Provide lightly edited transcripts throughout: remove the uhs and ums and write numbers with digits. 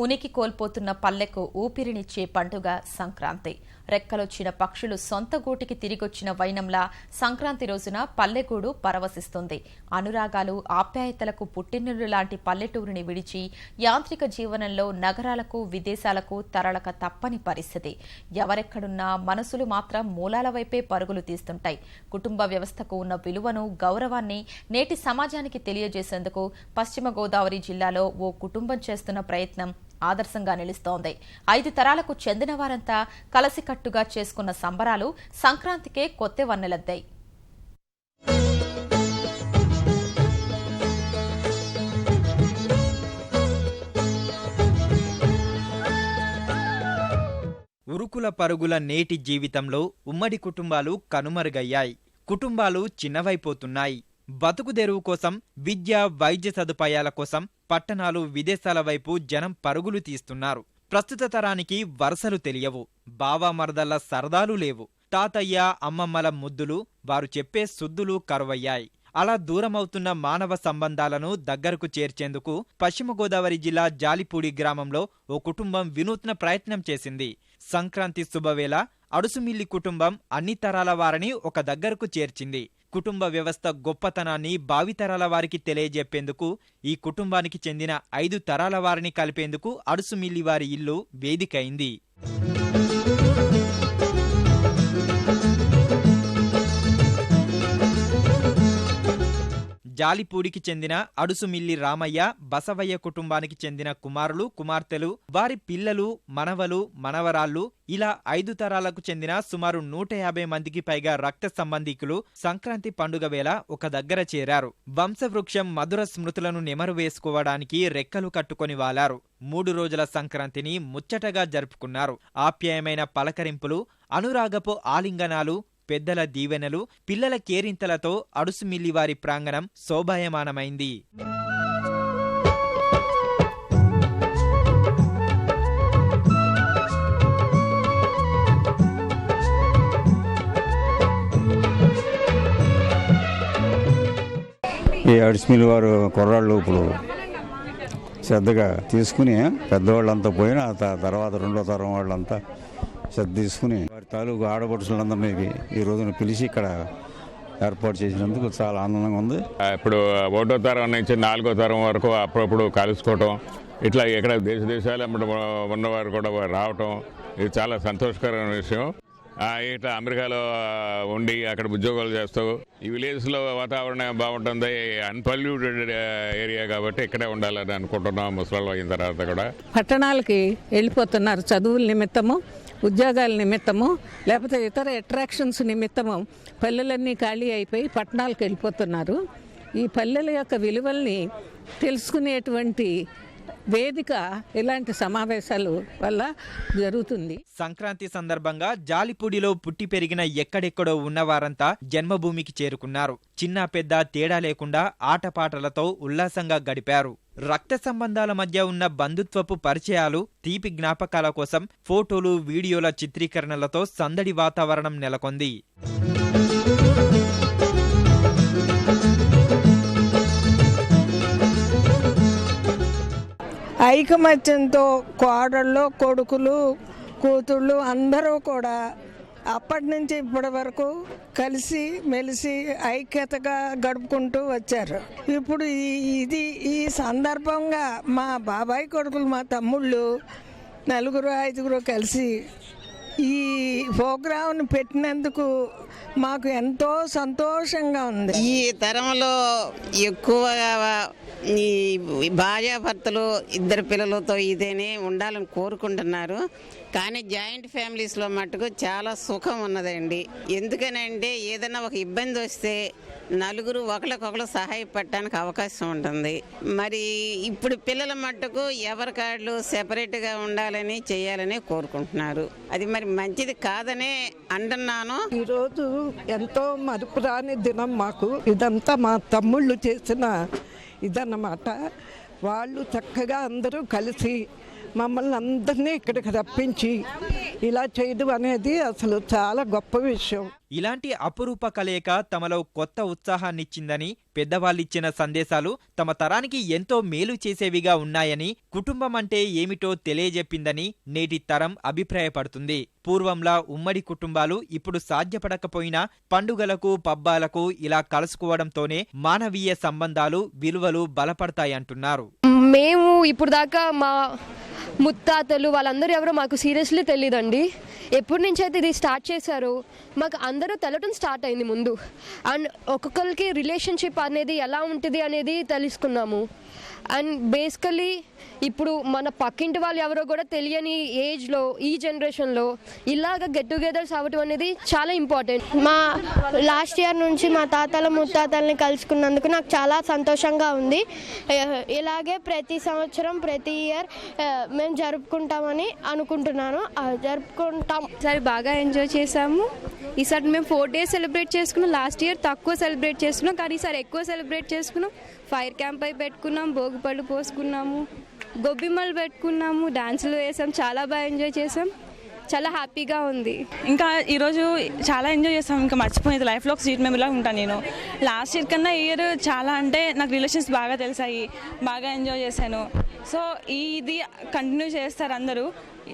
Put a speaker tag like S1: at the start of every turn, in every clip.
S1: ఉనికి కోల్పోతున్న పల్లెకు ఊపిరినిచ్చే పండుగ సంక్రాంతి. రెక్కలొచ్చిన పక్షులు సొంత గూటికి తిరిగొచ్చిన వైనంలా సంక్రాంతి రోజున పల్లెగూడు పరవశిస్తుంది. అనురాగాలు, ఆప్యాయతలకు పుట్టినిల్లు లాంటి పల్లెటూరిని విడిచి యాంత్రిక జీవనంలో నగరాలకు, విదేశాలకు తరలక తప్పని పరిస్థితి. ఎవరెక్కడున్నా మనసులు మాత్రం మూలాల వైపే పరుగులు తీస్తుంటాయి. కుటుంబ వ్యవస్థకు ఉన్న విలువను, గౌరవాన్ని నేటి సమాజానికి తెలియజేసేందుకు పశ్చిమ గోదావరి జిల్లాలో ఓ కుటుంబం చేస్తున్న ప్రయత్నం ఆదర్శంగా నిలుస్తోంది. 5 తరాలకు చెందిన వారంతా కలసికట్టుగా చేసుకున్న సంబరాలు సంక్రాంతికే కొత్త వన్నెలద్దాయి.
S2: ఉరుకుల పరుగుల నేటి జీవితంలో ఉమ్మడి కుటుంబాలు కనుమరుగయ్యాయి. కుటుంబాలు చిన్నవైపోతున్నాయి. బతుకుదెరువు కోసం, విద్య, వైద్య సదుపాయాల కోసం పట్టణాలు, విదేశాల వైపు జనం పరుగులు తీస్తున్నారు. ప్రస్తుత తరానికి వరుసలు తెలియవు. బావామరదళ్ల సరదాలు లేవు. తాతయ్య, అమ్మమ్మల ముద్దులు, వారు చెప్పే సుద్దులు కరువయ్యాయి. అలా దూరమవుతున్న మానవ సంబంధాలను దగ్గరకు చేర్చేందుకు పశ్చిమ గోదావరి జిల్లా జాలిపూడి గ్రామంలో ఓ కుటుంబం వినూత్న ప్రయత్నం చేసింది. సంక్రాంతి శుభవేళ అడుసుమిల్లి కుటుంబం అన్ని తరాల వారిని ఒక దగ్గరకు చేర్చింది. కుటుంబ వ్యవస్థ గొప్పతనాన్ని భావితరాల వారికి తెలియజెప్పేందుకు ఈ కుటుంబానికి చెందిన 5 తరాల వారిని కలిపేందుకు అడుసుమిల్లి వారి ఇల్లు వేదికైంది. జాలిపూడికి చెందిన అడుసుమిల్లి రామయ్య, బసవయ్య కుటుంబానికి చెందిన కుమారులు, కుమార్తెలు, వారి పిల్లలు, మనవలు, మనవరాళ్లు ఇలా 5 తరాలకు చెందిన సుమారు 150 మందికి పైగా రక్త సంబంధికులు సంక్రాంతి పండుగ వేళ ఒక దగ్గర చేరారు. వంశవృక్షం మధుర స్మృతులను నెమరు వేసుకోవడానికి రెక్కలు కట్టుకొని వాలారు. 3 రోజుల సంక్రాంతిని ముచ్చటగా జరుపుకున్నారు. ఆప్యాయమైన పలకరింపులు, అనురాగపు ఆలింగనాలు, పెద్దల దీవెనలు, పిల్లల కేరింతలతో అడుసుమిల్లి వారి ప్రాంగణం శోభాయమానమైంది.
S3: ఈ అడుసుమిల్లి వారు కుర్రాళ్ళు ఇప్పుడు శ్రద్ధగా తీసుకుని పెద్దవాళ్ళంతా పోయిన తర్వాత 2వ తరం వాళ్ళంతా శ్రద్ధ తీసుకుని వారి తాలూకు ఆడపడుచులందరినీ ఈ రోజున పిలిచి ఇక్కడ ఏర్పాటు చేసినందుకు చాలా ఆనందంగా ఉంది.
S4: ఇప్పుడు 1వ తరం నుంచి 4వ తరం వరకు అప్పుడప్పుడు కలుసుకోవటం, ఇట్లా ఇక్కడ దేశాలు ఉన్నవారు కూడా రావటం, ఇది చాలా సంతోషకరమైన విషయం. ఇట్లా అమెరికాలో ఉండి అక్కడ ఉద్యోగాలు చేస్తూ ఈ విలేజ్లో వాతావరణం బాగుంటుంది. అన్పొల్యూటెడ్ ఏరియా కాబట్టి ఇక్కడే ఉండాలని అనుకుంటున్నాం. ముసలాళ్ళు అయిన తర్వాత కూడా
S5: పట్టణాలకి వెళ్ళిపోతున్నారు. చదువుల నిమిత్తము, ఉద్యోగాల నిమిత్తము, లేకపోతే ఇతర అట్రాక్షన్స్ నిమిత్తము పల్లెలన్నీ ఖాళీ అయిపోయి పట్టణాలకు వెళ్ళిపోతున్నారు. ఈ పల్లెల యొక్క విలువల్ని తెలుసుకునేటువంటి వేదిక ఇలాంటి సమావేశాలు వల్ల జరుగుతుంది.
S2: సంక్రాంతి సందర్భంగా జాలిపూడిలో పుట్టి పెరిగిన ఎక్కడెక్కడో ఉన్నవారంతా జన్మభూమికి చేరుకున్నారు. చిన్న పెద్ద తేడా లేకుండా ఆటపాటలతో ఉల్లాసంగా గడిపారు. రక్త సంబంధాల మధ్య ఉన్న బంధుత్వపు పరిచయాలు, తీపి జ్ఞాపకాల కోసం ఫోటోలు, వీడియోల చిత్రీకరణలతో సందడి వాతావరణం నెలకొంది.
S6: ఐకమత్యంతో కోడళ్ళు, కొడుకులు, కూతుళ్ళు అందరూ కూడా అప్పటి నుంచి ఇప్పటి వరకు కలిసి మెలిసి ఐక్యతగా గడుపుకుంటూ వచ్చారు. ఇప్పుడు ఈ సందర్భంగా మా బాబాయ్ కొడుకులు, మా తమ్ముళ్ళు 4-5 కలిసి ఈ ప్రోగ్రాంను పెట్టినందుకు మాకు ఎంతో సంతోషంగా ఉంది.
S7: ఈ తరంలో ఎక్కువగా ఈ భార్యాభర్తలు 2 పిల్లలతో ఇదేనే ఉండాలని కోరుకుంటున్నారు. కానీ జాయింట్ ఫ్యామిలీస్లో మటుకు చాలా సుఖం ఉన్నదండి. ఎందుకనంటే ఏదైనా ఒక ఇబ్బంది వస్తే నలుగురు ఒకరికొకరు సహాయపడటానికి అవకాశం ఉంటుంది. మరి ఇప్పుడు పిల్లల మట్టుకు ఎవరికాళ్ళు సెపరేట్గా ఉండాలని చేయాలని కోరుకుంటున్నారు. అది మరి మంచిది కాదనే అంటున్నాను.
S8: ఈరోజు ఎంతో మరుపురాని దినం మాకు. ఇదంతా మా తమ్ముళ్ళు చేసిన ఇదన్నమాట. వాళ్ళు చక్కగా అందరూ కలిసి మమ్మల్ని అందరినీ ఇక్కడికి రప్పించి ఇలా చేయడం అనేది అసలు చాలా గొప్ప విషయం.
S2: ఇలాంటి అపురూప కలయిక తమలో కొత్త ఉత్సాహాన్నిచ్చిందని, పెద్దవాళ్ళిచ్చిన సందేశాలు తమ తరానికి ఎంతో మేలు చేసేవిగా ఉన్నాయని, కుటుంబం అంటే ఏమిటో తెలియజెప్పిందని నేటి తరం అభిప్రాయపడుతుంది. పూర్వంలా ఉమ్మడి కుటుంబాలు ఇప్పుడు సాధ్యపడకపోయినా పండుగలకు, పబ్బాలకు ఇలా కలుసుకోవడంతోనే మానవీయ సంబంధాలు, విలువలు బలపడతాయంటున్నారు.
S9: మేము ఇప్పుడు దాకా మా ముత్తాతలు వాళ్ళందరూ ఎవరో మాకు సీరియస్లీ తెలియదండి. ఎప్పటి నుంచి అయితే ఇది స్టార్ట్ చేశారో మాకు అందరూ తెలవటం స్టార్ట్ అయింది ముందు. అండ్ ఒక్కొక్కరికి రిలేషన్షిప్ అనేది ఎలా ఉంటుంది అనేది తెలుసుకున్నాము. అండ్ బేసికలీ ఇప్పుడు మన పక్కింటి వాళ్ళు ఎవరో కూడా తెలియని ఏజ్లో, ఈ జనరేషన్లో ఇలాగ గెట్ టుగెదర్స్ అవ్వటం అనేది చాలా ఇంపార్టెంట్.
S10: మా లాస్ట్ ఇయర్ నుంచి మా తాతల ముత్తాతల్ని కలుసుకున్నందుకు నాకు చాలా సంతోషంగా ఉంది. ఇలాగే ప్రతి సంవత్సరం, ప్రతి ఇయర్ మేము జరుపుకుంటామని అనుకుంటున్నాను. జరుపుకుంటాం.
S11: ఈసారి బాగా ఎంజాయ్ చేసాము. ఈసారి మేము 4 days సెలబ్రేట్ చేసుకున్నాం. లాస్ట్ ఇయర్ తక్కువ సెలబ్రేట్ చేసుకున్నాం, కానీ ఈసారి ఎక్కువ సెలబ్రేట్ చేసుకున్నాం. ఫైర్ క్యాంప్ అయి పెట్టుకున్నాం, భోగిపళ్ళు పోసుకున్నాము, గొబ్బిమ్మలు పెట్టుకున్నాము, డాన్సులు వేసాం. చాలా బాగా ఎంజాయ్ చేసాం. చాలా హ్యాపీగా ఉంది.
S12: ఇంకా ఈరోజు చాలా ఎంజాయ్ చేస్తాం. ఇంకా మర్చిపోయింది, లైఫ్లో ఒక స్వీట్ మెమరీలా ఉంటాను నేను. లాస్ట్ ఇయర్ కన్నా ఈ ఇయర్ చాలా అంటే నాకు రిలేషన్స్ బాగా తెలిసాయి, బాగా ఎంజాయ్ చేశాను. సో ఇది కంటిన్యూ చేస్తారు అందరూ.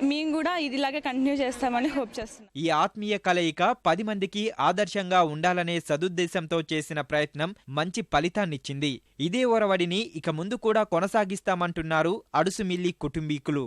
S12: మేము కూడా ఇదిలాగే కంటిన్యూ చేస్తామని హోప్ చేస్తున్నాం.
S2: ఈ ఆత్మీయ కలయిక 10 మందికి ఆదర్శంగా ఉండాలనే సదుద్దేశంతో చేసిన ప్రయత్నం మంచి ఫలితాన్నిచ్చింది. ఇదే ఒరవడిని ఇక ముందు కూడా కొనసాగిస్తామంటున్నారు అడుసుమిల్లి కుటుంబీకులు.